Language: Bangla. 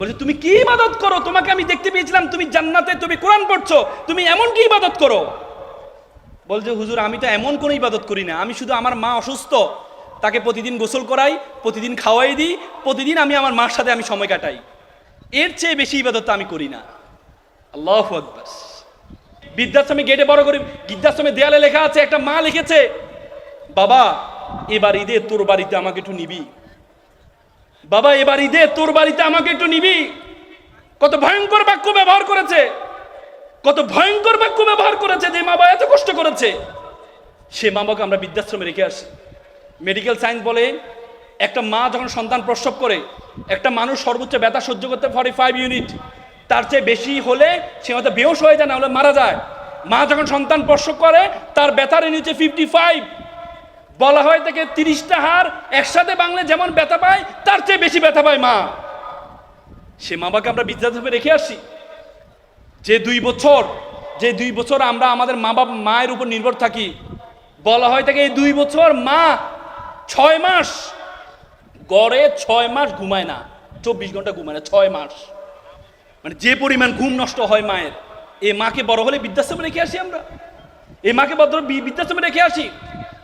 বলছে তুমি কি ইবাদত করো? তোমাকে আমি দেখতে পেয়েছিলাম তুমি জান্নাতে, তুমি কোরআন পড়ছো, তুমি এমন কি ইবাদত করো? বলছে হুজুর আমি তো এমন কোনো ইবাদত করি না, আমি শুধু আমার মা অসুস্থ, তাকে প্রতিদিন গোসল করাই, প্রতিদিন খাওয়াই দিই, প্রতিদিন আমি আমার মার সাথে আমি সময় কাটাই, এর চেয়ে বেশি ইবাদত আমি করি না। আল্লাহু আকবার। বৃদ্ধাশ্রমে গেটে বড় করে বৃদ্ধাশ্রমে দেয়ালে লেখা আছে, একটা মা লিখেছে, বাবা এবার ঈদে তোর বাড়িতে আমাকে একটু নিবি, বাবা এবার ঈদে তোর বাড়িতে আমাকে একটু নিবি। কত ভয়ঙ্কর বাক্য ব্যবহার করেছে, কত ভয়ঙ্কর বাক্য ব্যবহার করেছে, যে মা বাবা এত কষ্ট করেছে, সে মা বাবাকে আমরা বৃদ্ধাশ্রমে রেখে আসি। মেডিকেল সায়েন্স বলে একটা মা যখন সন্তান প্রসব করে, একটা মানুষ সর্বোচ্চ ব্যথা সহ্য করতে 45 ইউনিট, তার চেয়ে বেশি হলে সে হয়তো বেহুশ হয়ে যায়, না হলে মারা যায়। মা যখন সন্তান প্রসব করে তার ব্যথার নিচে 55, বলা হয় থেকে 30টা হাড় একসাথে বাংলে যেমন ব্যথা পায় তার চেয়ে বেশি ব্যথা পায় মা। সে মা বাবাকে আমরা বৃদ্ধাশ্রমে রেখে আসি। যে 2 বছর আমরা আমাদের মা বাবা মায়ের উপর নির্ভর থাকি, বলা হয় থেকে এই 2 বছর মা 6 মাস গড়ে 6 মাস ঘুমায় না, 24 ঘন্টা ঘুমায় না, 6 মাস, মানে যে পরিমাণ ঘুম নষ্ট হয় মায়ের। এই মাকে বড় হলে বৃদ্ধাশ্রমে রেখে আসি আমরা, এই মাকে বড় বৃদ্ধাশ্রমে রেখে আসি।